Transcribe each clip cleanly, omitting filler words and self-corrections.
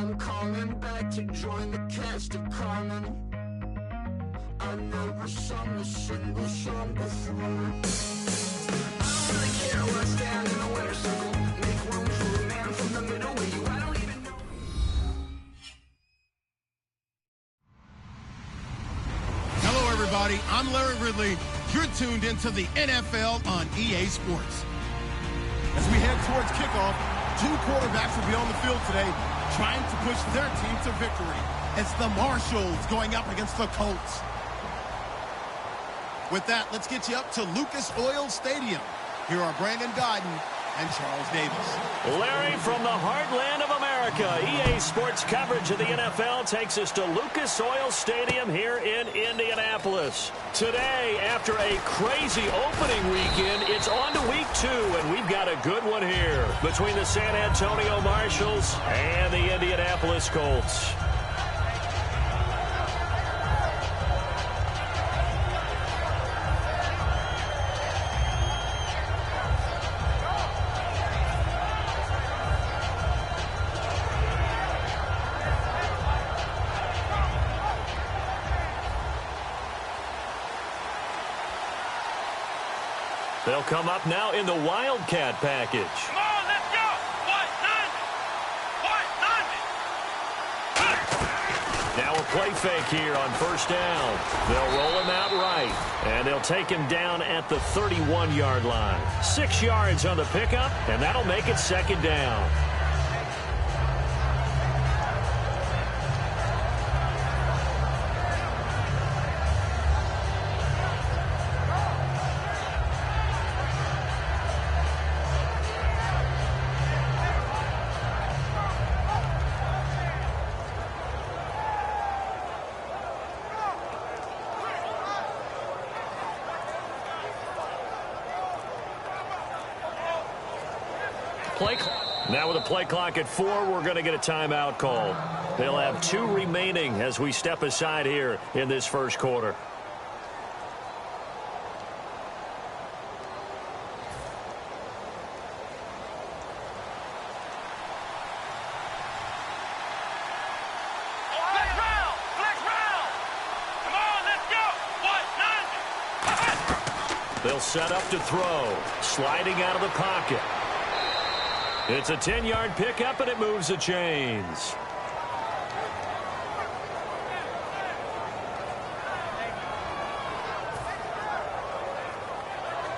I'm coming back to join the cast of Carmen. I've never sung a single song before. I don't really care where I stand in the winner's circle. Make room for a man from the middle way. I don't even know. Hello, everybody. I'm Larry Ridley. You're tuned into the NFL on EA Sports. As we head towards kickoff, two quarterbacks will be on the field today trying to push their team to victory. It's the Marshalls going up against the Colts. With that, let's get you up to Lucas Oil Stadium. Here are Brandon Godden and Charles Davis. Larry, from the heartland of America, EA Sports coverage of the NFL takes us to Lucas Oil Stadium here in Indianapolis. Today, after a crazy opening weekend, it's on to week 2, and we've got a good one here between the San Antonio Marshalls and the Indianapolis Colts. They'll come up now in the Wildcat package. Come on, let's go! Now a play fake here on first down. They'll roll him out right, and they'll take him down at the 31-yard line. 6 yards on the pickup, and that'll make it second down. Now with a play clock at 4, we're going to get a timeout call. They'll have 2 remaining as we step aside here in this first quarter. They'll set up to throw, sliding out of the pocket. It's a 10-yard pickup, and it moves the chains.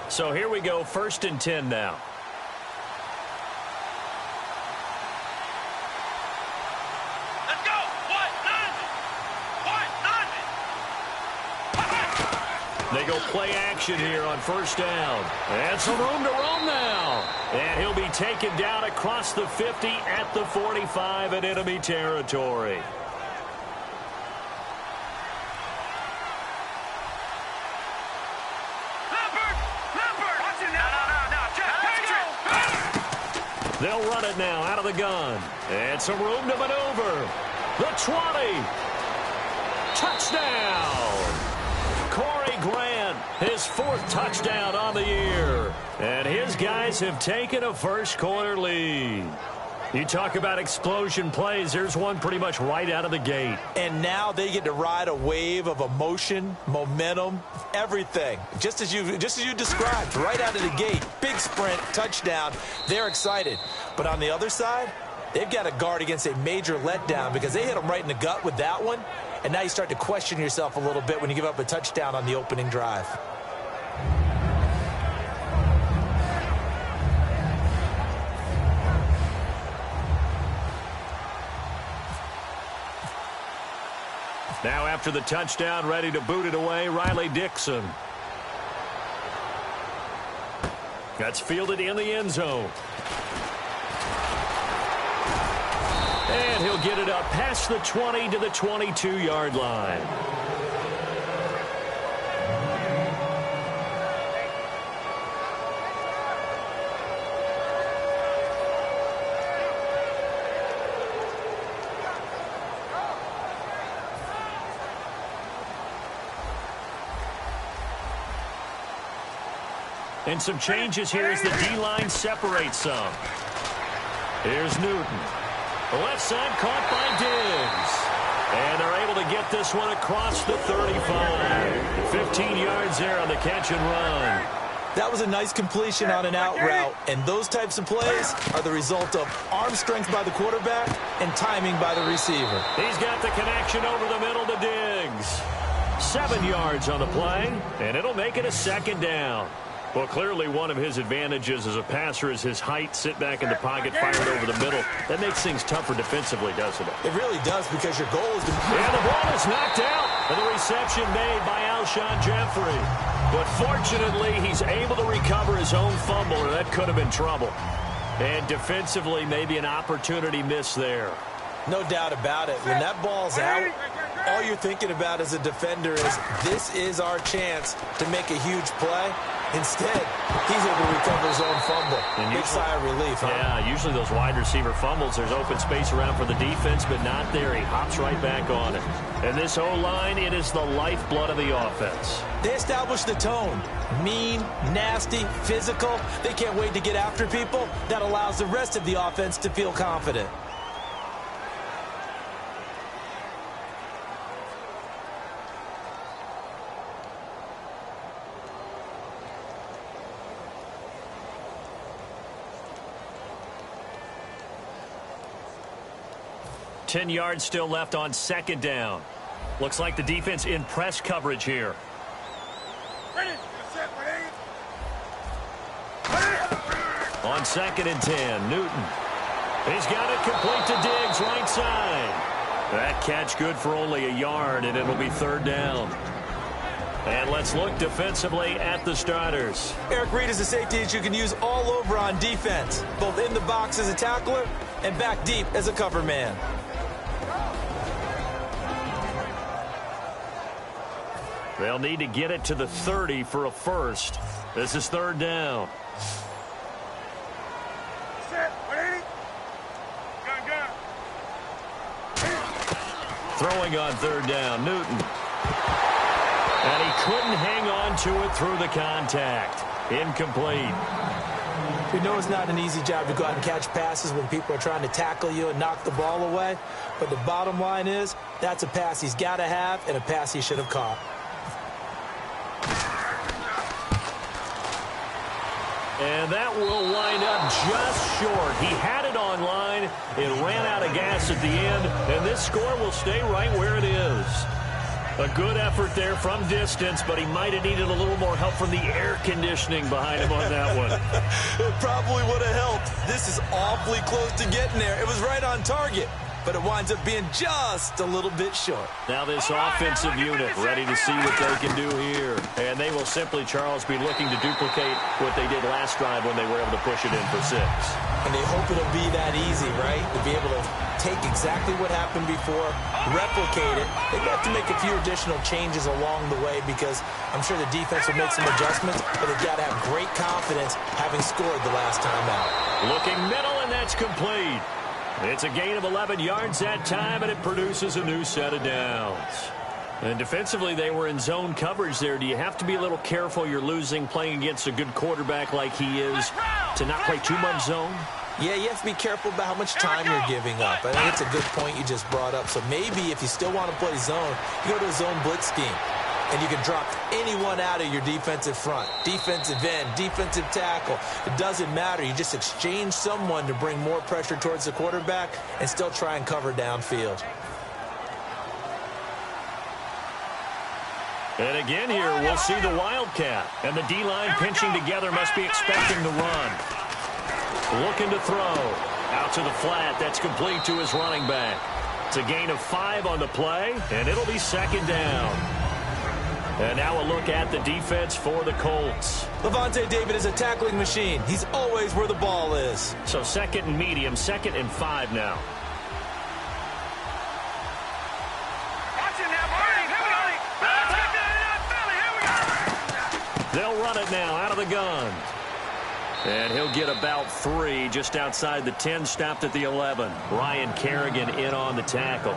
So here we go, 1st and 10 now. Let's go! They go play action here on first down. And some room to roam now. And he'll be taken down across the 50 at the 45 in enemy territory. They'll run it now out of the gun. And some room to maneuver. The 20. Touchdown. Corey Grant, his 4th touchdown on the year. And his guys have taken a first quarter lead. You talk about explosion plays. There's one pretty much right out of the gate. And now they get to ride a wave of emotion, momentum, everything. Just as you described, right out of the gate. Big sprint, touchdown. They're excited. But on the other side, they've got to guard against a major letdown because they hit them right in the gut with that one. And now you start to question yourself a little bit when you give up a touchdown on the opening drive. Now after the touchdown, ready to boot it away, Riley Dixon. That's fielded in the end zone. And he'll get it up past the 20 to the 22-yard line. And some changes here as the D-line separates some. Here's Newton. The left side caught by Diggs. And they're able to get this one across the 35. 15 yards there on the catch and run. That was a nice completion on an out route, and those types of plays are the result of arm strength by the quarterback and timing by the receiver. He's got the connection over the middle to Diggs. 7 yards on the play, and it'll make it a second down. Well, clearly one of his advantages as a passer is his height, sit back in the pocket, fired over the middle. That makes things tougher defensively, doesn't it? It really does, because your goal is to... And the ball is knocked out, and the reception made by Alshon Jeffrey. But fortunately, he's able to recover his own fumble, or that could have been trouble. And defensively, maybe an opportunity miss there. No doubt about it. When that ball's out, all you're thinking about as a defender is, this is our chance to make a huge play. Instead, he's able to recover his own fumble. And big sigh of relief, huh? Yeah, usually those wide receiver fumbles, there's open space around for the defense, but not there. He hops right back on it. And this O-line, it is the lifeblood of the offense. They establish the tone. Mean, nasty, physical. They can't wait to get after people. That allows the rest of the offense to feel confident. Ten yards still left on second down. Looks like the defense in press coverage here. On 2nd and 10, Newton. He's got it complete to Diggs, right side. That catch good for only a yard, and it'll be 3rd down. And let's look defensively at the starters. Eric Reid is a safety that you can use all over on defense, both in the box as a tackler and back deep as a cover man. They'll need to get it to the 30 for a first. This is 3rd down. Throwing on 3rd down, Newton. And he couldn't hang on to it through the contact. Incomplete. We know it's not an easy job to go out and catch passes when people are trying to tackle you and knock the ball away. But the bottom line is, that's a pass he's got to have and a pass he should have caught. And that will wind up just short. He had it on line. It ran out of gas at the end. And this score will stay right where it is. A good effort there from distance, but he might have needed a little more help from the air conditioning behind him on that one. It probably would have helped. This is awfully close to getting there. It was right on target, but it winds up being just a little bit short. Now this offensive unit ready to see what they can do here. And they will simply, Charles, be looking to duplicate what they did last drive when they were able to push it in for 6. And they hope it'll be that easy, right? To be able to take exactly what happened before, replicate it. They've got to make a few additional changes along the way because I'm sure the defense will make some adjustments, but they've got to have great confidence having scored the last time out. Looking middle, and that's complete. It's a gain of 11 yards that time, and it produces a new set of downs. And defensively, they were in zone coverage there. Do you have to be a little careful you're losing playing against a good quarterback like he is to not play too much zone? Yeah, you have to be careful about how much time you're giving up. I think it's a good point you just brought up. So maybe if you still want to play zone, you go to a zone blitz scheme. And you can drop anyone out of your defensive front. Defensive end, defensive tackle. It doesn't matter. You just exchange someone to bring more pressure towards the quarterback and still try and cover downfield. And again here, we'll see the Wildcat. And the D-line pinching together must be expecting the run. Looking to throw. Out to the flat. That's complete to his running back. It's a gain of 5 on the play, and it'll be 2nd down. And now a look at the defense for the Colts. Lavonte David is a tackling machine. He's always where the ball is. So 2nd and medium, 2nd and 5 now. They'll run it now out of the gun. And he'll get about 3 just outside the 10, stopped at the 11. Ryan Kerrigan in on the tackle.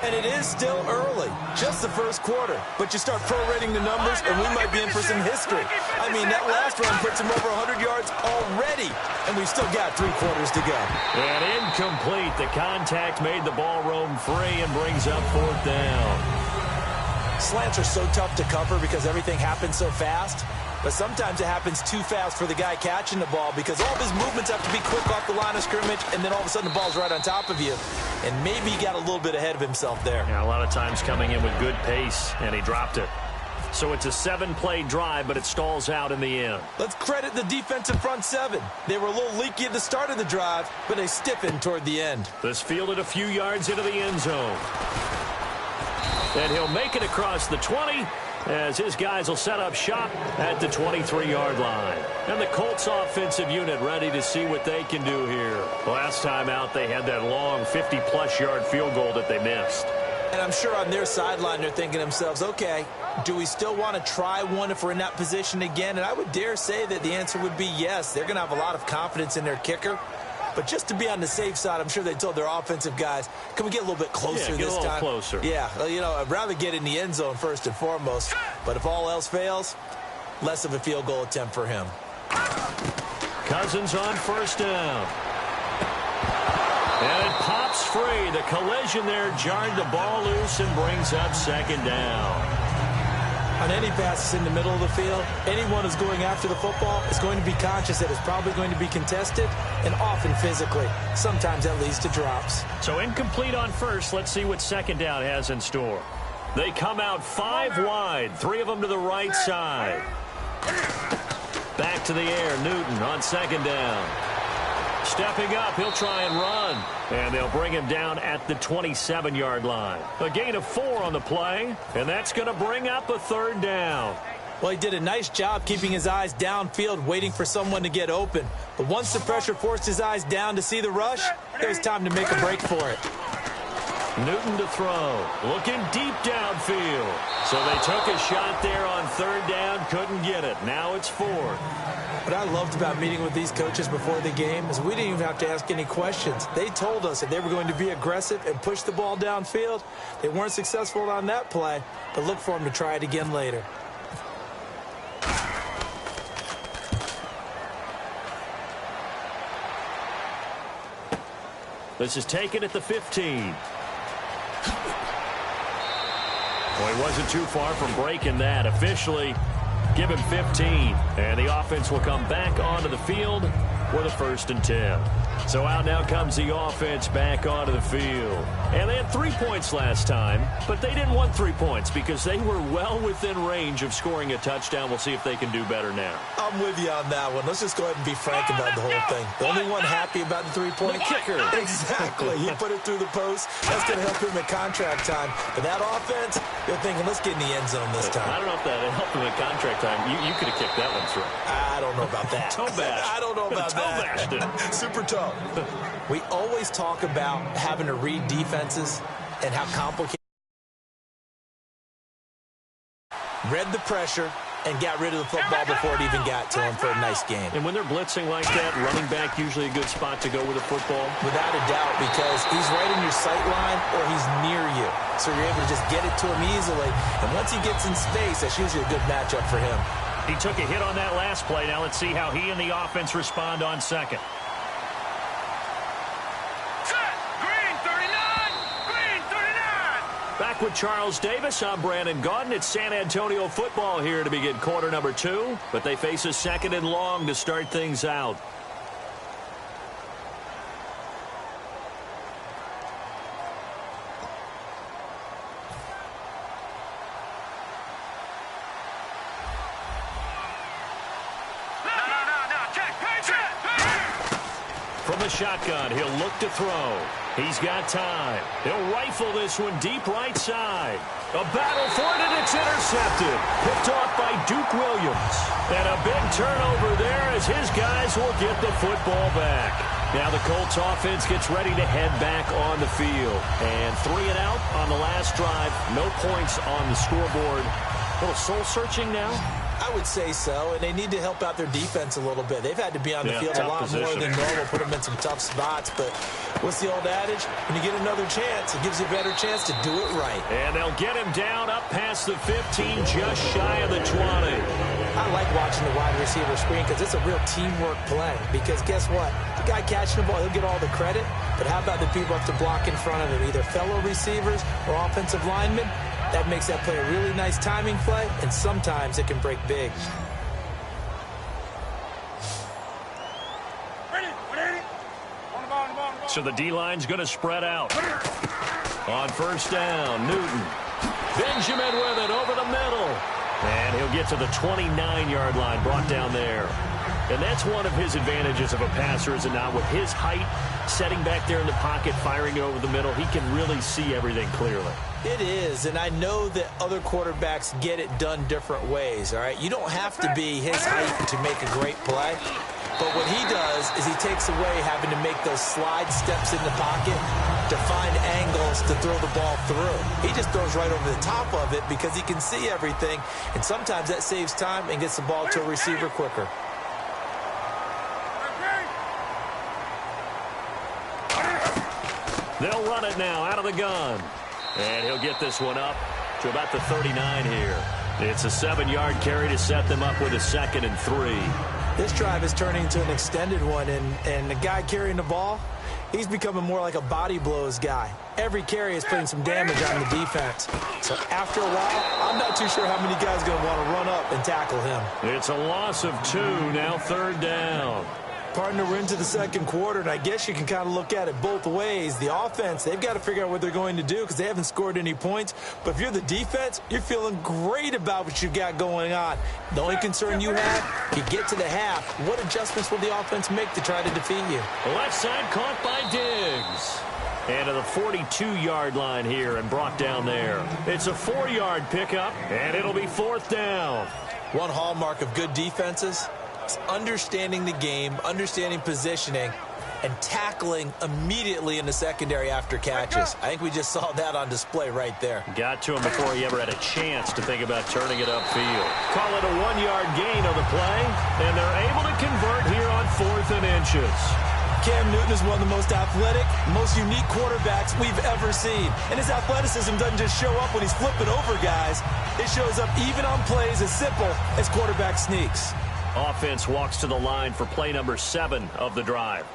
And it is still early, just the first quarter. But you start prorating the numbers, and we might be in for some history. I mean, that last run puts him over 100 yards already, and we've still got 3 quarters to go. And incomplete. The contact made the ball roam free and brings up 4th down. Slants are so tough to cover because everything happens so fast. But sometimes it happens too fast for the guy catching the ball because all of his movements have to be quick off the line of scrimmage, and then all of a sudden the ball's right on top of you. And maybe he got a little bit ahead of himself there. Yeah, a lot of times coming in with good pace, and he dropped it. So it's a 7-play drive, but it stalls out in the end. Let's credit the defensive front 7. They were a little leaky at the start of the drive, but they stiffened toward the end. This fielded a few yards into the end zone. And he'll make it across the 20 as his guys will set up shop at the 23-yard line. And the Colts offensive unit ready to see what they can do here. Last time out, they had that long 50-plus yard field goal that they missed. And I'm sure on their sideline they're thinking to themselves, okay, do we still want to try one if we're in that position again? And I would dare say that the answer would be yes. They're going to have a lot of confidence in their kicker. But just to be on the safe side, I'm sure they told their offensive guys, can we get a little bit closer this time? Yeah, get a little closer. Yeah, you know, I'd rather get in the end zone first and foremost. But if all else fails, less of a field goal attempt for him. Cousins on 1st down. And it pops free. The collision there jarred the ball loose and brings up 2nd down. On any passes in the middle of the field, anyone who's going after the football is going to be conscious that it's probably going to be contested and often physically. Sometimes that leads to drops. So incomplete on 1st. Let's see what 2nd down has in store. They come out 5 wide, 3 of them to the right side. Back to the air, Newton on 2nd down. Stepping up, he'll try and run. And they'll bring him down at the 27-yard line. A gain of 4 on the play, and that's going to bring up a 3rd down. Well, he did a nice job keeping his eyes downfield, waiting for someone to get open. But once the pressure forced his eyes down to see the rush, it was time to make a break for it. Newton to throw, looking deep downfield. So they took a shot there on 3rd down, couldn't get it. Now it's 4th. What I loved about meeting with these coaches before the game is we didn't even have to ask any questions. They told us that they were going to be aggressive and push the ball downfield. They weren't successful on that play, but look for them to try it again later. This is taken at the 15. Well, he wasn't too far from breaking that. Officially, give him 15. And the offense will come back onto the field with a 1st and 10. So out now comes the offense back onto the field. And they had 3 points last time, but they didn't want 3 points because they were well within range of scoring a touchdown. We'll see if they can do better now. I'm with you on that one. Let's just go ahead and be frank about the whole thing. The only one happy about the 3-point kicker. Exactly. He put it through the post. That's going to help him at contract time. But that offense, they're thinking, let's get in the end zone this time. I don't know if that helped him at contract time. You could have kicked that one through. I don't know about that. Toe bash. I don't know about Toe bashed it. Super toe. We always talk about having to read defenses and how complicated. Read the pressure and got rid of the football before it even got to him for a nice game. And when they're blitzing like that, running back usually a good spot to go with a football. Without a doubt, because he's right in your sight line or he's near you. So you're able to just get it to him easily. And once he gets in space, that's usually a good matchup for him. He took a hit on that last play. Now let's see how he and the offense respond on 2nd. Back with Charles Davis, I'm Brandon Gaudin. It's San Antonio football here to begin quarter number 2, but they face a 2nd and long to start things out. From the shotgun, he'll look to throw. He's got time. He'll rifle this one deep right side. A battle for it, and it's intercepted. Picked off by Duke Williams. And a big turnover there as his guys will get the football back. Now the Colts offense gets ready to head back on the field. And 3 and out on the last drive. No points on the scoreboard. A little soul-searching now. I would say so, and they need to help out their defense a little bit. They've had to be on the field a lot more than normal, put them in some tough spots. But what's the old adage? When you get another chance, it gives you a better chance to do it right. And they'll get him down up past the 15, just shy of the 20. I like watching the wide receiver screen because it's a real teamwork play. Because guess what? The guy catching the ball, he'll get all the credit. But how about the people have to block in front of him, either fellow receivers or offensive linemen? That makes that play a really nice timing play, and sometimes it can break big. So the D-line's going to spread out. On first down, Newton. Benjamin with it over the middle. And he'll get to the 29-yard line, brought down there. And that's one of his advantages of a passer, is it not? With his height, setting back there in the pocket, firing it over the middle, he can really see everything clearly. It is, and I know that other quarterbacks get it done different ways, all right? You don't have to be his height to make a great play. But what he does is he takes away having to make those slide steps in the pocket to find angles to throw the ball through. He just throws right over the top of it because he can see everything, and sometimes that saves time and gets the ball to a receiver quicker. They'll run it now out of the gun. And he'll get this one up to about the 39 here. It's a 7-yard carry to set them up with a 2nd and 3. This drive is turning into an extended one, and the guy carrying the ball, he's becoming more like a body blows guy. Every carry is putting some damage on the defense. So after a while, I'm not too sure how many guys are going to want to run up and tackle him. It's a loss of 2, now 3rd down. Partner, we're into the second quarter, and I guess you can kind of look at it both ways. The offense, they've got to figure out what they're going to do because they haven't scored any points. But if you're the defense, you're feeling great about what you've got going on. The only concern you have, if you get to the half, what adjustments will the offense make to try to defeat you? Left side caught by Diggs. And to the 42-yard line here and brought down there. It's a 4-yard pickup, and it'll be 4th down. One hallmark of good defenses, understanding the game, understanding positioning, and tackling immediately in the secondary after catches. I think we just saw that on display right there. Got to him before he ever had a chance to think about turning it upfield. Call it a 1-yard gain on the play, and they're able to convert here on 4th and inches. Cam Newton is one of the most athletic, most unique quarterbacks we've ever seen. And his athleticism doesn't just show up when he's flipping over guys. It shows up even on plays as simple as quarterback sneaks. Offense walks to the line for play number 7 of the drive.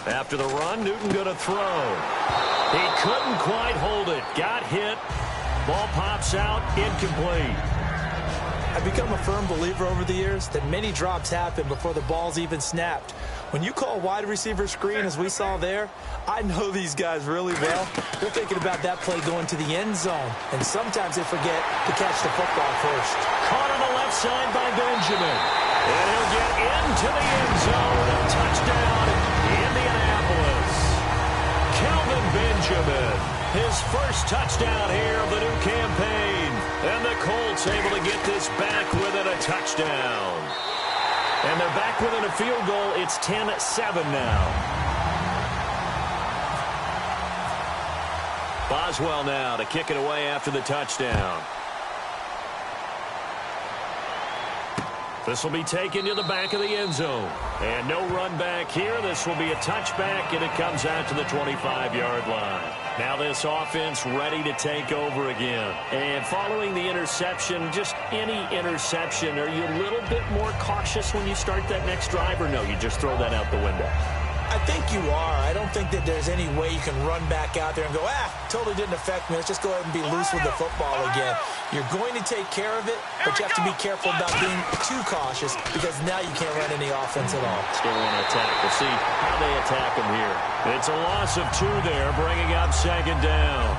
After the run, Newton going to throw. He couldn't quite hold it. Got hit. Ball pops out. Incomplete. I've become a firm believer over the years that many drops happen before the ball's even snapped. When you call wide receiver screen, as we saw there, I know these guys really well. They're thinking about that play going to the end zone, and sometimes they forget to catch the football first. Caught on the left side by Benjamin. And he'll get into the end zone. A touchdown, Indianapolis. Kelvin Benjamin, his first touchdown here of the new campaign. And the Colts able to get this back within a touchdown. And they're back within a field goal. It's 10-7 now. Boswell now to kick it away after the touchdown. This will be taken to the back of the end zone. And no run back here. This will be a touchback, and it comes out to the 25-yard line. Now this offense ready to take over again. And following the interception, just any interception, are you a little bit more cautious when you start that next drive, or no, you just throw that out the window? I think you are. I don't think that there's any way you can run back out there and go, totally didn't affect me. Let's just go ahead and be loose with the football again. You're going to take care of it, but you have to be careful about being too cautious because now you can't run any offense at all. Still want to attack. We'll see how they attack him here. It's a loss of 2 there, bringing up 2nd down.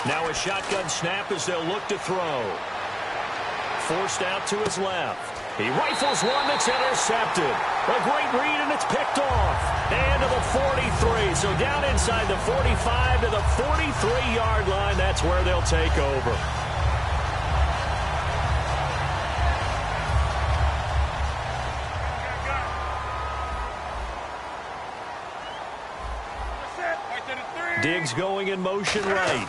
Now a shotgun snap as they'll look to throw. Forced out to his left. He rifles one that's intercepted. A great read, and it's picked off. And to the 43. So down inside the 45 to the 43-yard line. That's where they'll take over. Diggs going in motion right.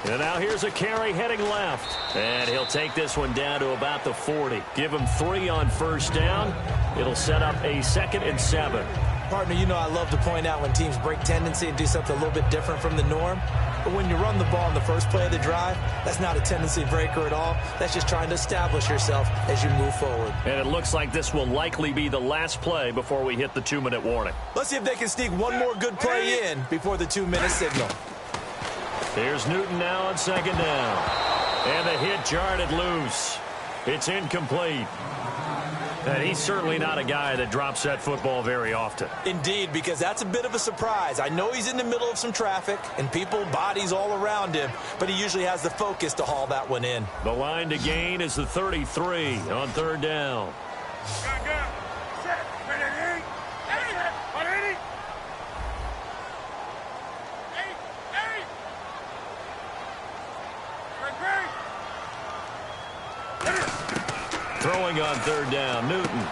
And now here's a carry heading left. And he'll take this one down to about the 40. Give him 3 on first down. It'll set up a 2nd and 7. Partner, you know I love to point out when teams break tendency and do something a little bit different from the norm. But when you run the ball in the first play of the drive, that's not a tendency breaker at all. That's just trying to establish yourself as you move forward. And it looks like this will likely be the last play before we hit the 2-minute warning. Let's see if they can sneak one more good play in before the 2-minute signal. Here's Newton now on 2nd down. And the hit jarred it loose. It's incomplete. And he's certainly not a guy that drops that football very often. Indeed, because that's a bit of a surprise. I know he's in the middle of some traffic and people, bodies all around him, but he usually has the focus to haul that one in. The line to gain is the 33 on 3rd down. Throwing on 3rd down, Newton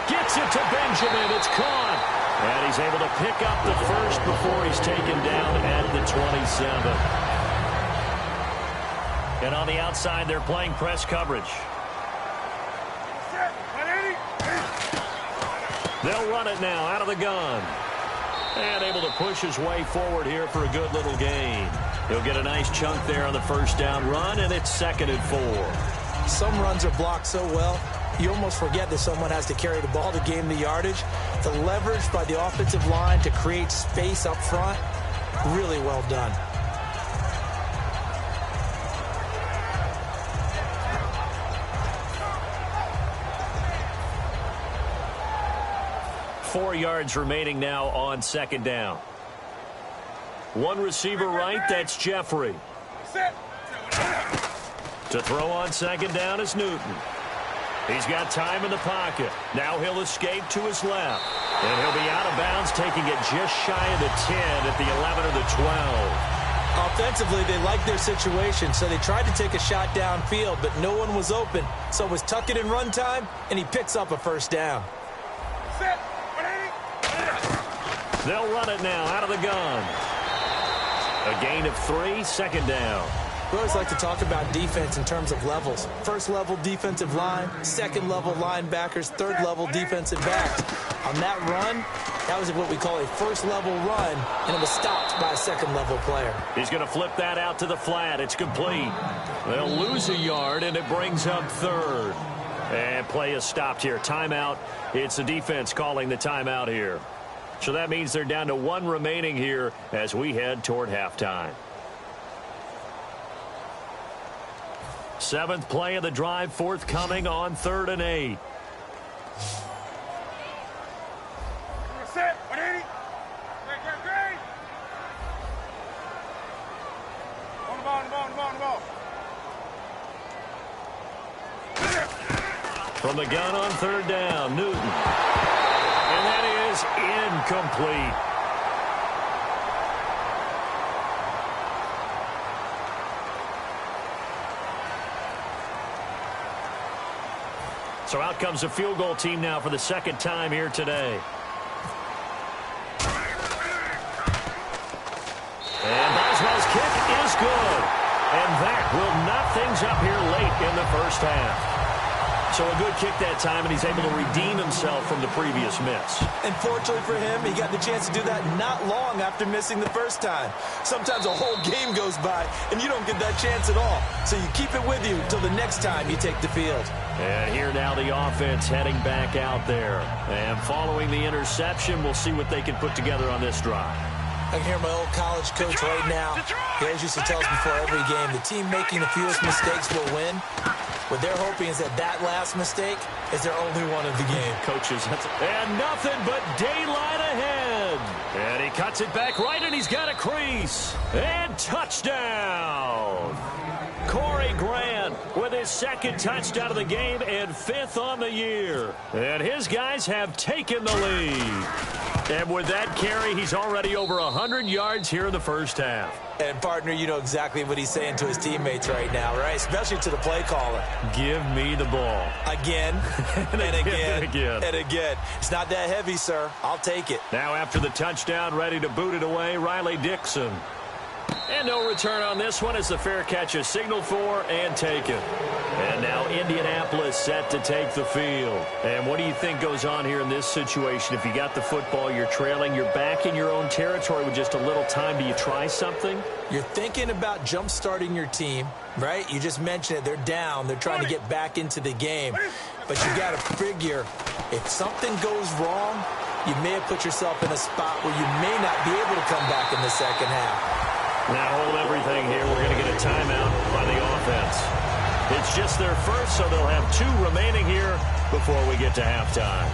gets it to Benjamin. It's caught. And he's able to pick up the first before he's taken down at the 27. And on the outside, they're playing press coverage. They'll run it now out of the gun. And able to push his way forward here for a good little gain. He'll get a nice chunk there on the first down run, and it's 2nd and 4. Some runs are blocked so well, you almost forget that someone has to carry the ball to gain the yardage. The leverage by the offensive line to create space up front, really well done. Four yards remaining now on 2nd down. One receiver right, that's Jeffrey. To throw on 2nd down is Newton. He's got time in the pocket. Now he'll escape to his left. And he'll be out of bounds, taking it just shy of the 10 at the 11 or the 12. Offensively, they liked their situation, so they tried to take a shot downfield, but no one was open. So it was tuck it in run time, and he picks up a first down. They'll run it now out of the gun. A gain of 3, 2nd down. We always like to talk about defense in terms of levels. First level defensive line, second level linebackers, third level defensive backs. On that run, that was what we call a first level run, and it was stopped by a second level player. He's going to flip that out to the flat. It's complete. They'll lose a yard, and it brings up 3rd. And play is stopped here. Timeout. It's the defense calling the timeout here. So that means they're down to 1 remaining here as we head toward halftime. 7th play of the drive forthcoming on 3rd and 8. From the gun on 3rd down, Newton. And that is incomplete. So out comes the field goal team now for the 2nd time here today. And Boswell's kick is good. And that will knock things up here late in the first half. So a good kick that time, and he's able to redeem himself from the previous miss. And fortunately for him, he got the chance to do that not long after missing the first time. Sometimes a whole game goes by, and you don't get that chance at all. So you keep it with you until the next time you take the field. And here now the offense heading back out there. And following the interception, we'll see what they can put together on this drive. I can hear my old college coach right now. He always used to tell us before every game, the team making the fewest mistakes will win. What they're hoping is that last mistake is their only one of the game. Coaches, and nothing but daylight ahead. And he cuts it back right, and he's got a crease. And touchdown. Corey Grant with his second touchdown of the game and 5th on the year. And his guys have taken the lead. And with that carry, he's already over 100 yards here in the first half. And, partner, you know exactly what he's saying to his teammates right now, right? Especially to the play caller. Give me the ball. Again, and again, again. and again. It's not that heavy, sir. I'll take it. Now after the touchdown, ready to boot it away, Riley Dixon. And no return on this one as the fair catch is signaled for and taken. And now Indianapolis set to take the field. And what do you think goes on here in this situation? If you got the football, you're trailing, you're back in your own territory with just a little time. Do you try something? You're thinking about jump-starting your team, right? You just mentioned it. They're down. They're trying to get back into the game. But you got to figure if something goes wrong, you may have put yourself in a spot where you may not be able to come back in the second half. Now hold everything here. We're going to get a timeout by the offense. It's just their first, so they'll have 2 remaining here before we get to halftime.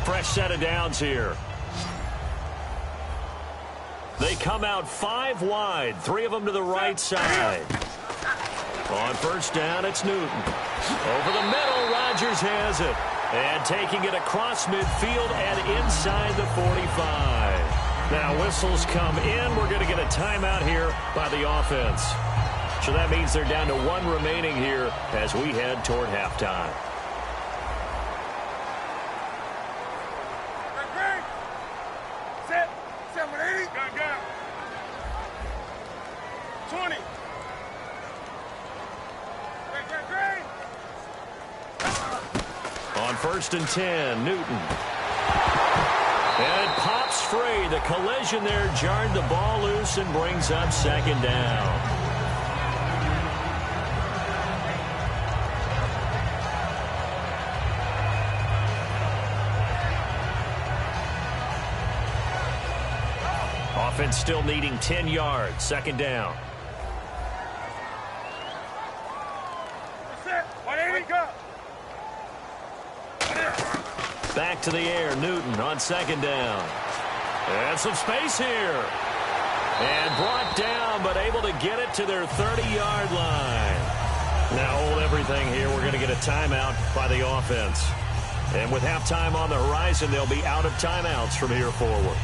Fresh set of downs here. They come out 5 wide, 3 of them to the right side. On first down, it's Newton. Over the middle, Rodgers has it. And taking it across midfield and inside the 45. Now whistles come in. We're going to get a timeout here by the offense. So that means they're down to 1 remaining here as we head toward halftime. Set. 780. Got. 20. Great. On first and 10, Newton. And it pops free. The collision there jarred the ball loose and brings up second down. Offense still needing 10 yards. Second down. Back to the air, Newton on second down. And some space here. And brought down, but able to get it to their 30-yard line. Now hold everything here. We're going to get a timeout by the offense. And with halftime on the horizon, they'll be out of timeouts from here forward.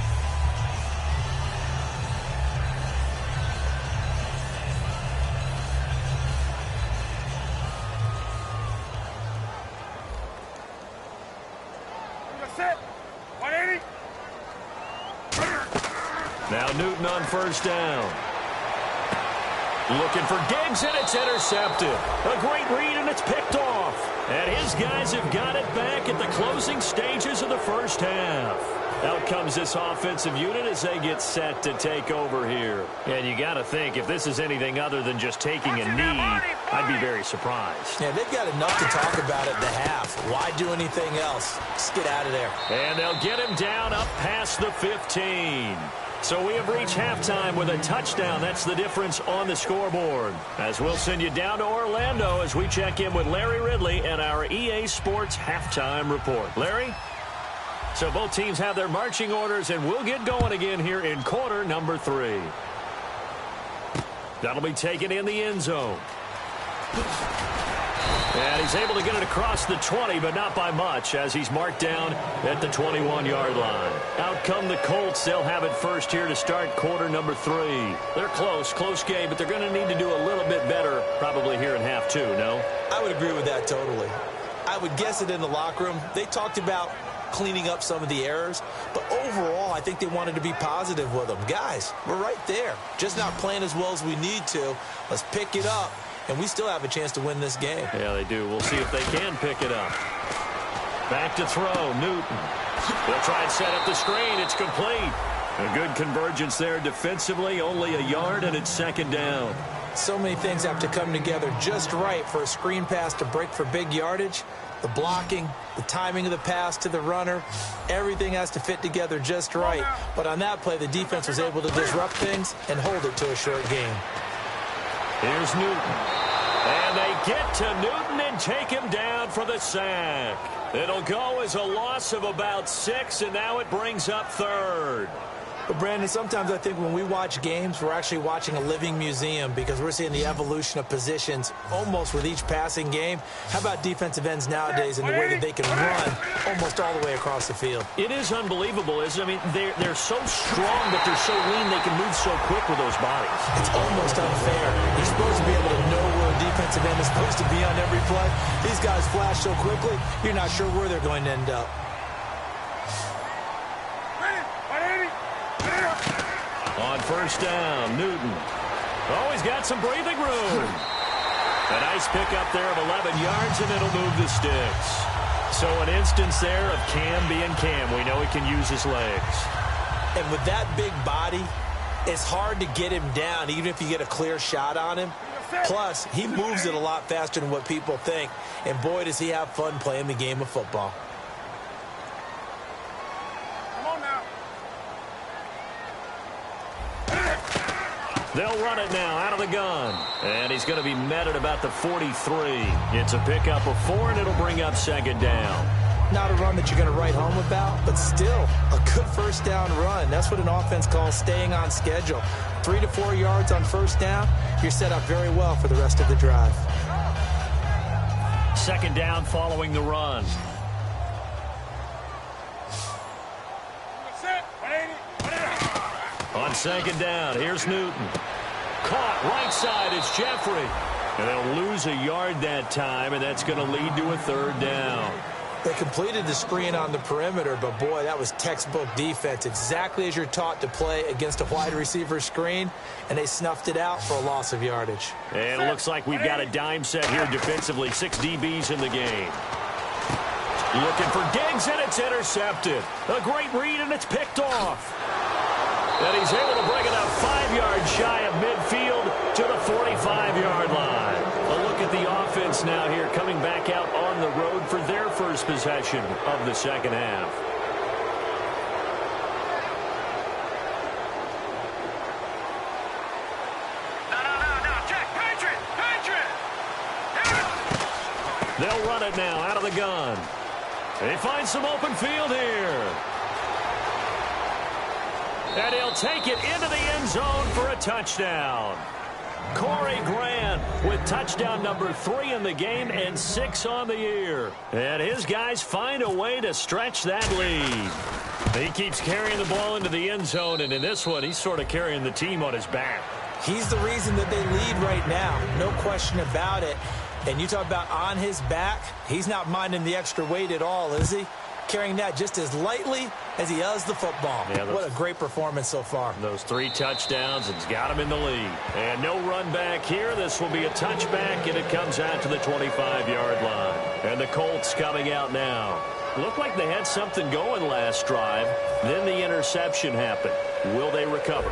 Now Newton on first down. Looking for Diggs, and it's intercepted. A great read, and it's picked off. And his guys have got it back at the closing stages of the first half. Out comes this offensive unit as they get set to take over here. And you got to think, if this is anything other than just taking a knee, I'd be very surprised. Yeah, they've got enough to talk about at the half. Why do anything else? Just get out of there. And they'll get him down up past the 15. So we have reached halftime with a touchdown. That's the difference on the scoreboard. As we'll send you down to Orlando as we check in with Larry Ridley and our EA Sports Halftime Report. Larry? So both teams have their marching orders, and we'll get going again here in quarter number 3. That'll be taken in the end zone. And he's able to get it across the 20, but not by much, as he's marked down at the 21-yard line. Out come the Colts. They'll have it first here to start quarter number 3. They're close game, but they're going to need to do a little bit better probably here in half 2, no? I would agree with that totally. I would guess it in the locker room. They talked about cleaning up some of the errors, but overall, I think they wanted to be positive with them. Guys, we're right there. Just not playing as well as we need to. Let's pick it up. And we still have a chance to win this game. Yeah, they do. We'll see if they can pick it up. Back to throw, Newton. They'll try and set up the screen. It's complete. A good convergence there defensively. Only a yard, and it's second down. So many things have to come together just right for a screen pass to break for big yardage. The blocking, the timing of the pass to the runner, everything has to fit together just right. But on that play, the defense was able to disrupt things and hold it to a short game. Here's Newton. And they get to Newton and take him down for the sack. It'll go as a loss of about 6, and now it brings up third. But, Brandon, sometimes I think when we watch games, we're actually watching a living museum because we're seeing the evolution of positions almost with each passing game. How about defensive ends nowadays and the way that they can run almost all the way across the field? It is unbelievable, isn't it? I mean, they're so strong, but they're so lean, they can move so quick with those bodies. It's almost unfair. You're supposed to be able to know where a defensive end is supposed to be on every play. These guys flash so quickly, you're not sure where they're going to end up. On first down, Newton. Oh, he's got some breathing room. A nice pickup there of 11 yards, and it'll move the sticks. So an instance there of Cam being Cam. We know he can use his legs. And with that big body, it's hard to get him down, even if you get a clear shot on him. Plus, he moves it a lot faster than what people think. And boy, does he have fun playing the game of football. They'll run it now out of the gun. And he's going to be met at about the 43. It's a pickup of 4, and it'll bring up second down. Not a run that you're going to write home about, but still a good first down run. That's what an offense calls staying on schedule. 3 to 4 yards on first down, you're set up very well for the rest of the drive. Second down following the run. On second down, here's Newton. Caught right side, it's Jeffrey. And they'll lose a yard that time, and that's going to lead to a third down. They completed the screen on the perimeter, but boy, that was textbook defense. Exactly as you're taught to play against a wide receiver screen, and they snuffed it out for a loss of yardage. And it looks like we've got a dime set here defensively. 6 DBs in the game. Looking for Diggs, and it's intercepted. A great read, and it's picked off. And he's able to bring it up 5 yards shy of midfield to the 45-yard line. A look at the offense now here, coming back out on the road for their first possession of the second half. No, Jack, Patriot! They'll run it now out of the gun. They find some open field here. And he'll take it into the end zone for a touchdown. Corey Grant with touchdown number 3 in the game and 6 on the year. And his guys find a way to stretch that lead. He keeps carrying the ball into the end zone, and in this one, he's sort of carrying the team on his back. He's the reason that they lead right now. No question about it. And you talk about on his back, he's not minding the extra weight at all, is he? Carrying that just as lightly as he does the football. Yeah, what a great performance so far. Those 3 touchdowns, it's got him in the lead. And no run back here. This will be a touchback, and it comes out to the 25-yard line. And the Colts coming out now. Looked like they had something going last drive. Then the interception happened. Will they recover?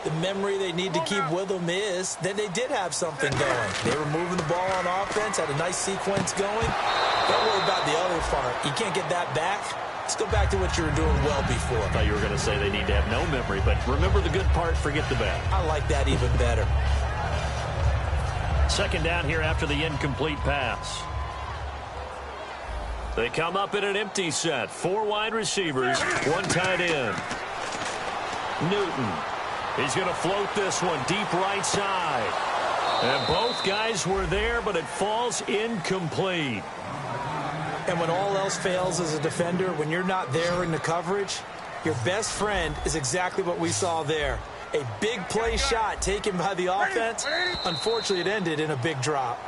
The memory they need to keep with them is that they did have something going. They were moving the ball on offense, had a nice sequence going. Don't worry about the other part. You can't get that back. Let's go back to what you were doing well before. I thought you were going to say they need to have no memory, but remember the good part, forget the bad. I like that even better. Second down here after the incomplete pass. They come up in an empty set. 4 wide receivers, 1 tight end. Newton. He's going to float this one deep right side. And both guys were there, but it falls incomplete. And when all else fails as a defender, when you're not there in the coverage, your best friend is exactly what we saw there. A big play shot taken by the offense. Unfortunately, it ended in a big drop.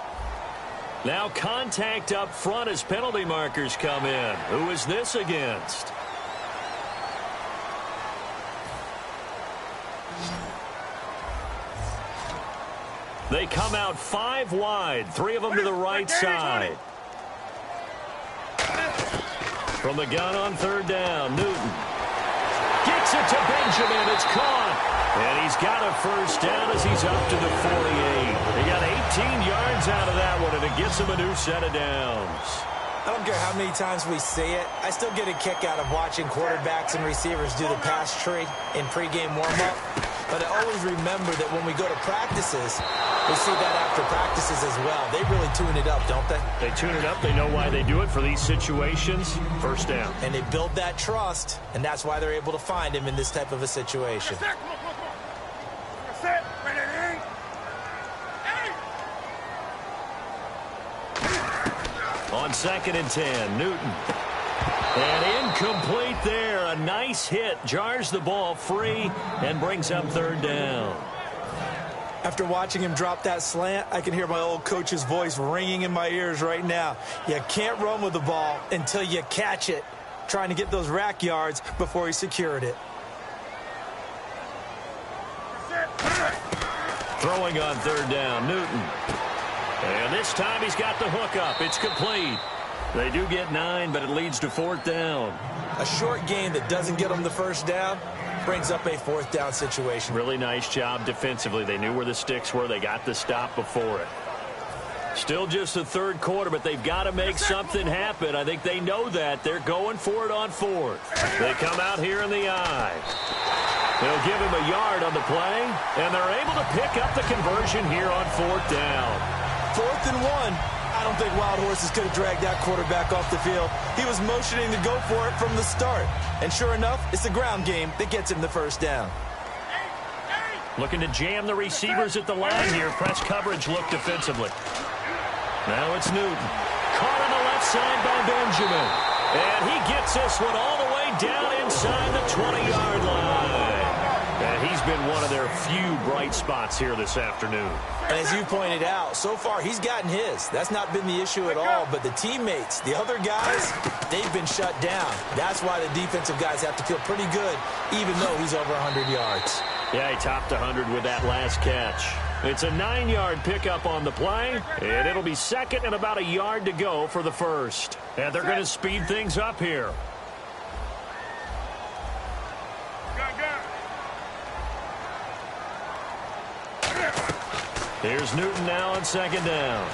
Now contact up front as penalty markers come in. Who is this against? They come out 5 wide, 3 of them to the right side. From the gun on third down, Newton gets it to Benjamin. It's caught. And he's got a first down as he's up to the 48. He got 18 yards out of that one, and it gets him a new set of downs. I don't care how many times we say it. I still get a kick out of watching quarterbacks and receivers do the pass tree in pregame warm-up. But I always remember that when we go to practices, we see that after practices as well. They really tune it up, don't they? They tune it up. They know why they do it for these situations. First down. And they build that trust, and that's why they're able to find him in this type of a situation. On 2nd and 10, Newton. And incomplete there. A nice hit. Jars the ball free and brings up 3rd down. After watching him drop that slant, I can hear my old coach's voice ringing in my ears right now. You can't run with the ball until you catch it. Trying to get those rack yards before he secured it. Throwing on 3rd down, Newton. And this time he's got the hook up. It's complete. They do get 9, but it leads to 4th down. A short game that doesn't get them the 1st down brings up a 4th down situation. Really nice job defensively. They knew where the sticks were. They got the stop before it. Still just the 3rd quarter, but they've got to make something happen. I think they know that. They're going for it on 4th. They come out here in the eye. They'll give him a yard on the play, and they're able to pick up the conversion here on 4th down. 4th and 1. I don't think Wild Horses could have dragged that quarterback off the field. He was motioning to go for it from the start. And sure enough, it's the ground game that gets him the 1st down. Looking to jam the receivers at the line here. Press coverage look defensively. Now it's Newton. Caught on the left side by Benjamin. And he gets this one all the way down inside the 20-yard line. And he's been one of their few bright spots here this afternoon. And as you pointed out, so far he's gotten his. That's not been the issue at all. But the teammates, the other guys, they've been shut down. That's why the defensive guys have to feel pretty good, even though he's over 100 yards. Yeah, he topped 100 with that last catch. It's a 9-yard pickup on the play, and it'll be 2nd and about a yard to go for the 1st. And they're going to speed things up here. Here's Newton now on 2nd down.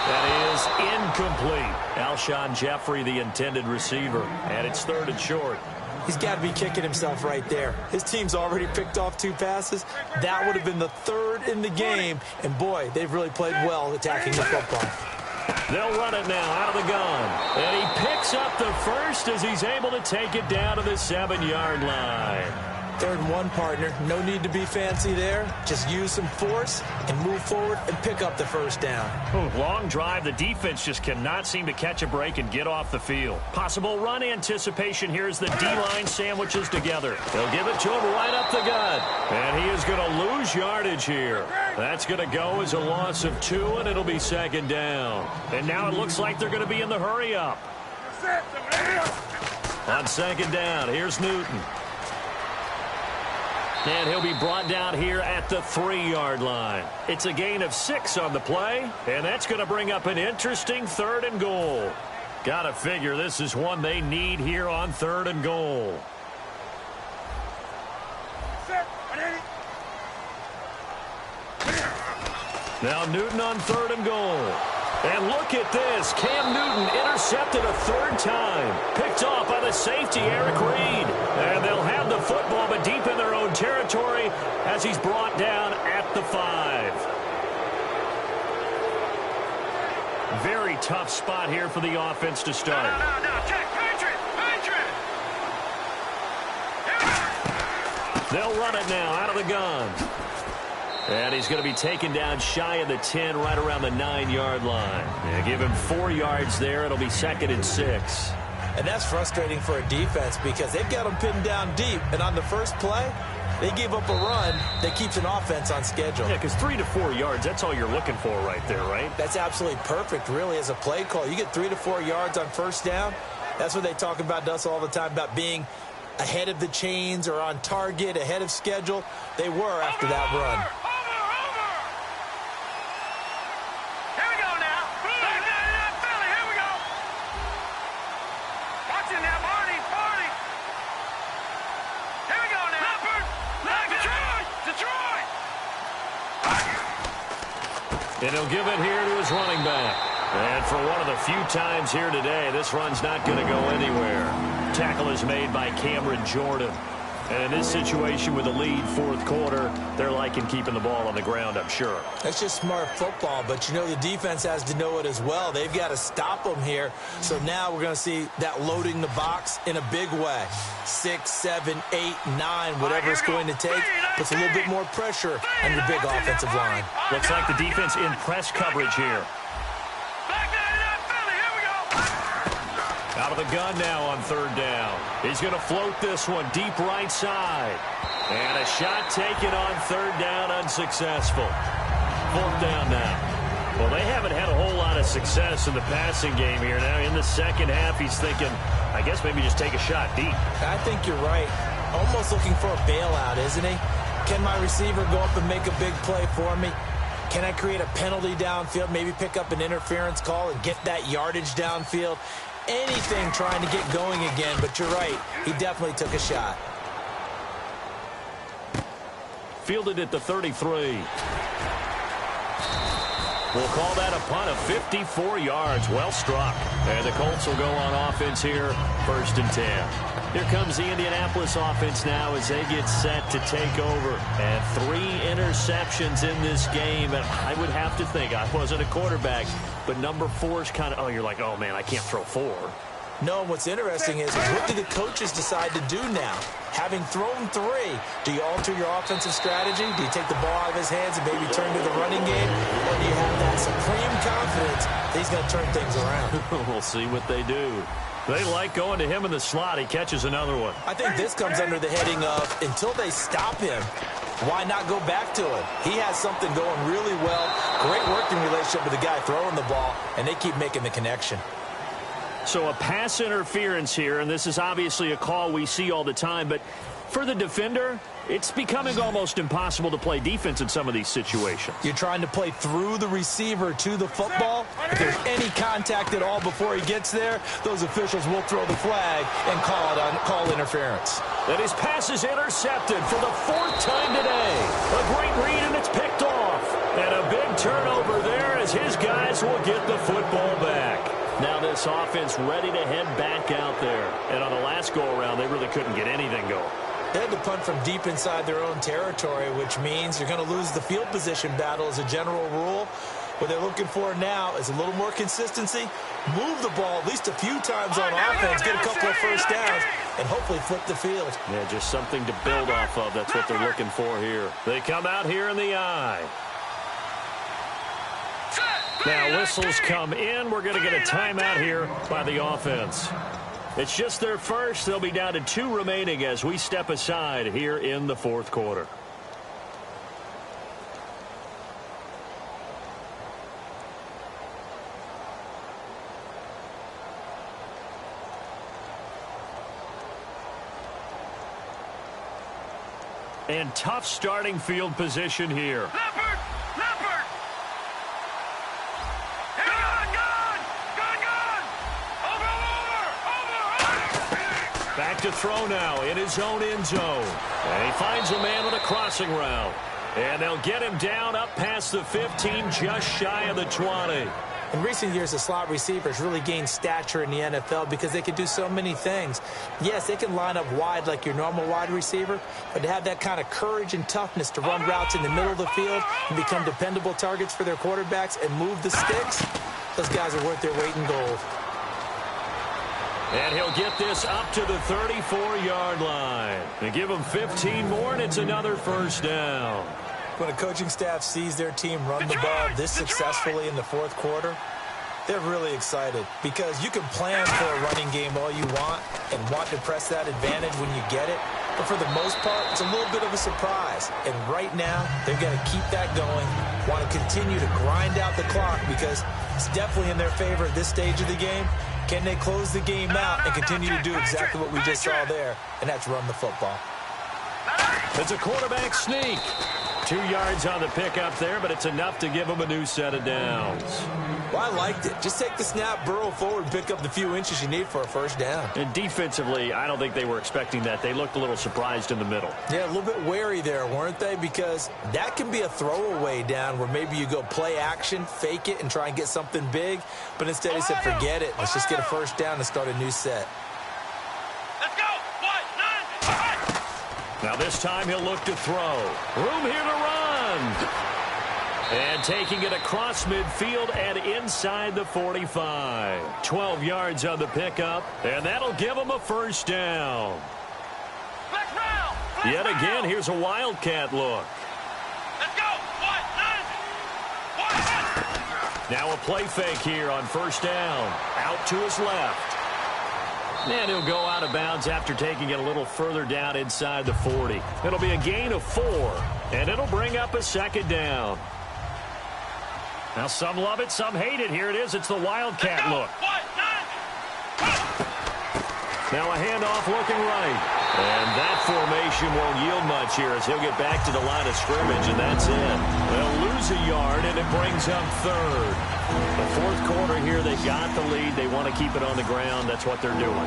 That is incomplete. Alshon Jeffrey, the intended receiver, and it's 3rd and short. He's got to be kicking himself right there. His team's already picked off 2 passes. That would have been the 3rd in the game. And, boy, they've really played well attacking the football. They'll run it now out of the gun. And he picks up the 1st as he's able to take it down to the 7-yard line. 3rd and 1, partner. No need to be fancy there. Just use some force and move forward and pick up the 1st down. Long drive. The defense just cannot seem to catch a break and get off the field. Possible run anticipation here as the D-line sandwiches together. They'll give it to him right up the gut. And he is going to lose yardage here. That's going to go as a loss of 2, and it'll be 2nd down. And now it looks like they're going to be in the hurry-up. On 2nd down, here's Newton. And he'll be brought down here at the 3-yard line. It's a gain of 6 on the play, and that's going to bring up an interesting 3rd and goal. Got to figure this is one they need here on 3rd and goal. Now Newton on 3rd and goal. And look at this. Cam Newton intercepted a 3rd time. Picked off by the safety, Eric Reed. And they'll have the football, but deep in their own territory as he's brought down at the 5. Very tough spot here for the offense to start. No, check. Patriot. They'll run it now out of the gun. And he's going to be taken down shy of the 10, right around the 9-yard line. Yeah, give him 4 yards there. It'll be 2nd and 6. And that's frustrating for a defense because they've got them pinned down deep. And on the first play, they gave up a run that keeps an offense on schedule. Yeah, because 3 to 4 yards, that's all you're looking for right there, right? That's absolutely perfect, really, as a play call. You get 3 to 4 yards on 1st down. That's what they talk about to us all the time, about being ahead of the chains or on target, ahead of schedule. They were after that run. And he'll give it here to his running back. And for one of the few times here today, this run's not going to go anywhere. Tackle is made by Cameron Jordan. And in this situation with a lead, fourth quarter, they're liking keeping the ball on the ground, I'm sure. That's just smart football, but you know the defense has to know it as well. They've got to stop them here. So now we're going to see that loading the box in a big way. 6, 7, 8, 9, whatever it's going to take, puts a little bit more pressure on your big offensive line. Looks like the defense in press coverage here. Out of the gun now on third down. He's going to float this one deep right side. And a shot taken on third down, unsuccessful. Fourth down now. Well, they haven't had a whole lot of success in the passing game here. Now in the second half, he's thinking, I guess maybe just take a shot deep. I think you're right. Almost looking for a bailout, isn't he? Can my receiver go up and make a big play for me? Can I create a penalty downfield, maybe pick up an interference call and get that yardage downfield? Anything trying to get going again, but you're right. He definitely took a shot. Fielded at the 33. We'll call that a punt of 54 yards. Well struck. And the Colts will go on offense here, 1st and 10. Here comes the Indianapolis offense now as they get set to take over. And 3 interceptions in this game. And I would have to think, I wasn't a quarterback, but number 4 is kind of, oh, you're like, oh, man, I can't throw 4. No, what's interesting is what do the coaches decide to do now? Having thrown 3, do you alter your offensive strategy? Do you take the ball out of his hands and maybe turn to the running game? Or do you have that supreme confidence that he's going to turn things around? We'll see what they do. They like going to him in the slot. He catches another one. I think this comes under the heading of until they stop him, why not go back to him? He has something going really well. Great working relationship with the guy throwing the ball, and they keep making the connection. So a pass interference here, and this is obviously a call we see all the time, but for the defender, it's becoming almost impossible to play defense in some of these situations. You're trying to play through the receiver to the football. If there's any contact at all before he gets there, those officials will throw the flag and call interference. And his pass is intercepted for the 4th time today. A great read, and it's picked off. And a big turnover there as his guys will get the football back. Now this offense ready to head back out there. And on the last go-around, they really couldn't get anything going. They had to punt from deep inside their own territory, which means you're going to lose the field position battle as a general rule. What they're looking for now is a little more consistency, move the ball at least a few times on offense, get a couple of first downs, and hopefully flip the field. Yeah, just something to build off of. That's what they're looking for here. They come out here in the eye. Now whistles come in. We're going to get a timeout here by the offense. It's just their first. They'll be down to 2 remaining as we step aside here in the 4th quarter. And tough starting field position here. Back to throw now in his own end zone. And he finds a man with a crossing route. And they'll get him down up past the 15, just shy of the 20. In recent years, the slot receivers really gained stature in the NFL because they can do so many things. Yes, they can line up wide like your normal wide receiver, but to have that kind of courage and toughness to run routes in the middle of the field and become dependable targets for their quarterbacks and move the sticks, those guys are worth their weight in gold. And he'll get this up to the 34-yard line. They give him 15 more, and it's another first down. When a coaching staff sees their team run the ball this successfully in the 4th quarter, they're really excited because you can plan for a running game all you want and want to press that advantage when you get it. But for the most part, it's a little bit of a surprise. And right now, they're going to keep that going, want to continue to grind out the clock because it's definitely in their favor at this stage of the game. Can they close the game out and continue to do exactly what we just saw there, and that's run the football? It's a quarterback sneak. 2 yards on the pickup there, but it's enough to give them a new set of downs. Well, I liked it. Just take the snap, burrow forward, pick up the few inches you need for a first down. And defensively, I don't think they were expecting that. They looked a little surprised in the middle. Yeah, a little bit wary there, weren't they? Because that can be a throwaway down where maybe you go play action, fake it, and try and get something big. But instead, he said, forget it. Let's just get a first down and start a new set. Let's go. 1, 9, 5. Now this time he'll look to throw. Room here to run. And taking it across midfield and inside the 45. 12 yards on the pickup, and that'll give him a first down. Yet again, here's a Wildcat look. Let's go. Now a play fake here on first down. Out to his left. And he'll go out of bounds after taking it a little further down inside the 40. It'll be a gain of 4, and it'll bring up a second down. Now some love it, some hate it. Here it is. It's the Wildcat look. Now a handoff looking right. And that formation won't yield much here as he'll get back to the line of scrimmage, and that's it. They'll lose a yard, and it brings up third. The fourth quarter here, they've got the lead. They want to keep it on the ground. That's what they're doing.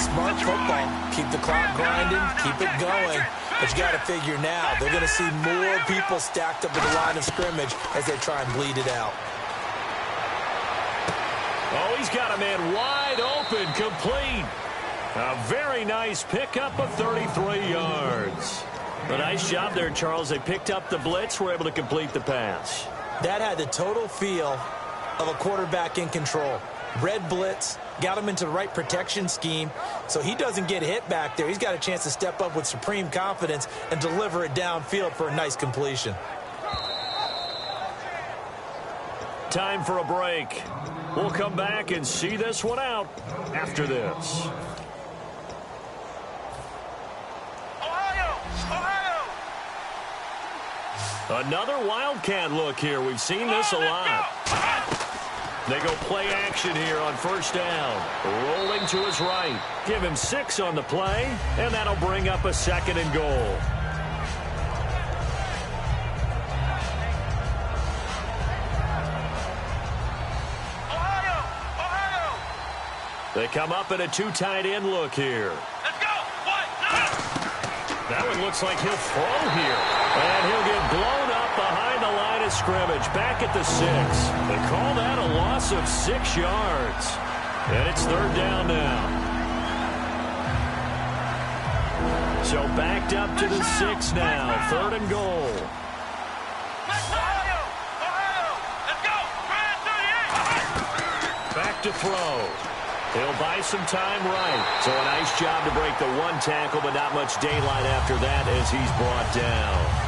Smart football. Keep the clock grinding. Keep it going. But you got to figure now, they're going to see more people stacked up at the line of scrimmage as they try and bleed it out. Oh, he's got a man wide open, complete. A very nice pickup of 33 yards. A nice job there, Charles. They picked up the blitz, were able to complete the pass. That had the total feel of a quarterback in control. Red blitz, got him into the right protection scheme, so he doesn't get hit back there. He's got a chance to step up with supreme confidence and deliver it downfield for a nice completion. Time for a break. We'll come back and see this one out after this. Another Wildcat look here. We've seen this a lot. They go play action here on first down. Rolling to his right. Give him 6 on the play, and that'll bring up a second and goal. They come up in a 2 tight end look here. Let's go. That one looks like he'll throw here. And he'll get blown up behind the line of scrimmage. Back at the 6. They call that a loss of 6 yards. And it's third down now. So backed up to the 6 now. Third and goal. Back to throw. He'll buy some time right. So a nice job to break the 1 tackle, but not much daylight after that as he's brought down.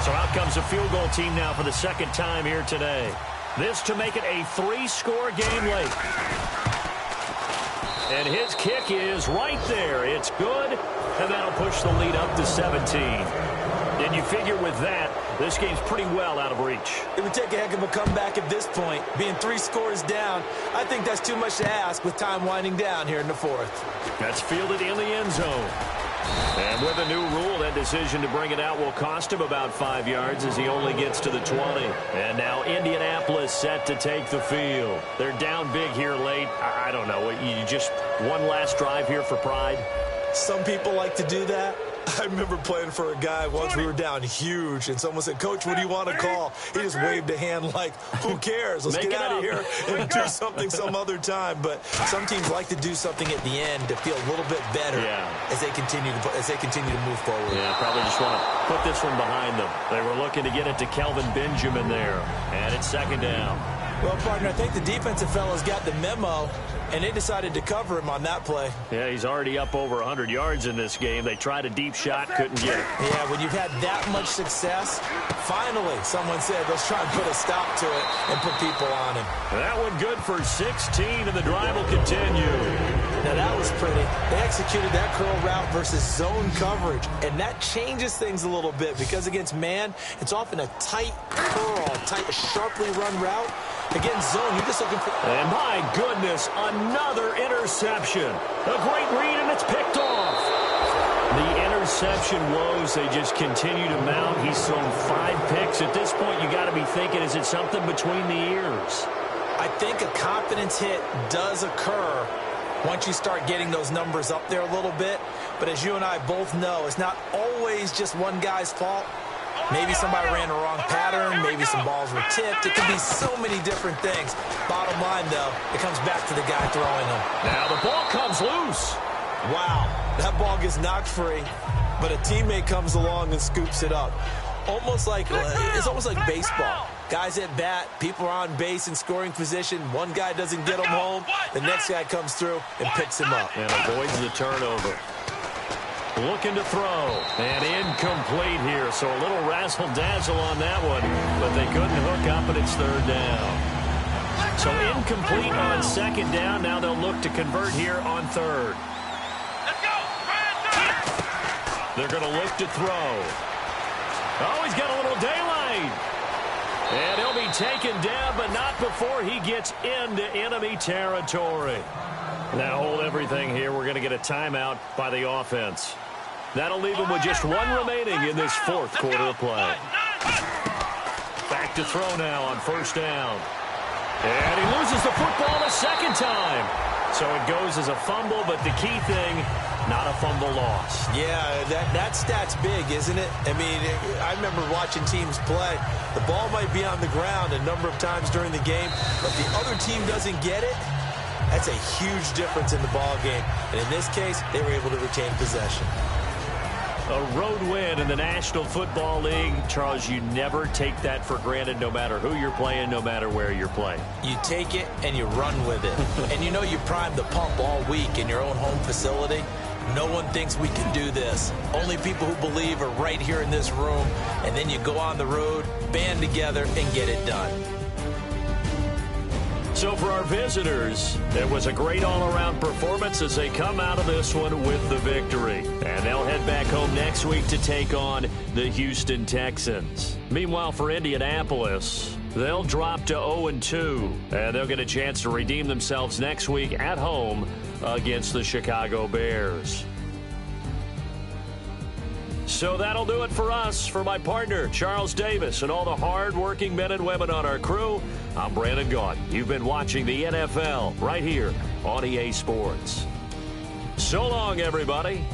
So out comes a field goal team now for the second time here today. This to make it a 3-score game late. And his kick is right there. It's good, and that'll push the lead up to 17. And you figure with that, this game's pretty well out of reach. It would take a heck of a comeback at this point. Being 3 scores down, I think that's too much to ask with time winding down here in the 4th. That's fielded in the end zone. And with a new rule, that decision to bring it out will cost him about 5 yards as he only gets to the 20. And now Indianapolis set to take the field. They're down big here late. I don't know. You just one last drive here for pride? Some people like to do that. I remember playing for a guy once. We were down huge, and someone said, "Coach, what do you want to call?" He just waved a hand like, who cares? Let's get out of here and do something some other time. But some teams like to do something at the end to feel a little bit better as they continue to move forward. Yeah, probably just want to put this one behind them. They were looking to get it to Kelvin Benjamin there, and it's second down. Well, partner, I think the defensive fellas got the memo, and they decided to cover him on that play. Yeah, he's already up over 100 yards in this game. They tried a deep shot, couldn't get it. Yeah, when you've had that much success, finally someone said, let's try and put a stop to it and put people on him. That one good for 16, and the drive will continue. Now, that was pretty. They executed that curl route versus zone coverage, and that changes things a little bit because against man, it's often a tight curl, a sharply run route. Against zone, you're just looking for... And my goodness, another interception. A great read, and it's picked off. The interception woes, they just continue to mount. He's thrown 5 picks. At this point, you got to be thinking, is it something between the ears? I think a confidence hit does occur once you start getting those numbers up there a little bit. But as you and I both know, it's not always just one guy's fault. Maybe somebody ran the wrong pattern. Maybe some balls were tipped. It can be so many different things. Bottom line, though, it comes back to the guy throwing them. Now the ball comes loose. Wow. That ball gets knocked free. but a teammate comes along and scoops it up. It's almost like baseball. Guys at bat, people are on base in scoring position. One guy doesn't get him home. The next guy comes through and picks him up. And avoids the turnover. Looking to throw. And incomplete here. So a little razzle-dazzle on that one. But they couldn't hook up, and it's third down. So incomplete on second down. Now they'll look to convert here on third. Let's go. They're going to look to throw. Oh, he's got a little daylight. And he'll be taken down, but not before he gets into enemy territory. Now hold everything here. We're going to get a timeout by the offense. That'll leave him with just one remaining in this fourth quarter of play. Back to throw now on first down. And he loses the football a second time. So it goes as a fumble, but the key thing, not a fumble loss. Yeah, that stat's big, isn't it? I mean, I remember watching teams play. The ball might be on the ground a number of times during the game, but the other team doesn't get it. That's a huge difference in the ball game. And in this case, they were able to retain possession. A road win in the National Football League. Charles, you never take that for granted no matter who you're playing, no matter where you're playing. You take it and you run with it. And you know you primed the pump all week in your own home facility. No one thinks we can do this. Only people who believe are right here in this room. And then you go on the road, band together, and get it done. So for our visitors, it was a great all-around performance as they come out of this one with the victory. And they'll head back home next week to take on the Houston Texans. Meanwhile, for Indianapolis, they'll drop to 0-2, and they'll get a chance to redeem themselves next week at home against the Chicago Bears. So that'll do it for us. For my partner, Charles Davis, and all the hard-working men and women on our crew, I'm Brandon Gaudin. You've been watching the NFL right here on EA Sports. So long, everybody.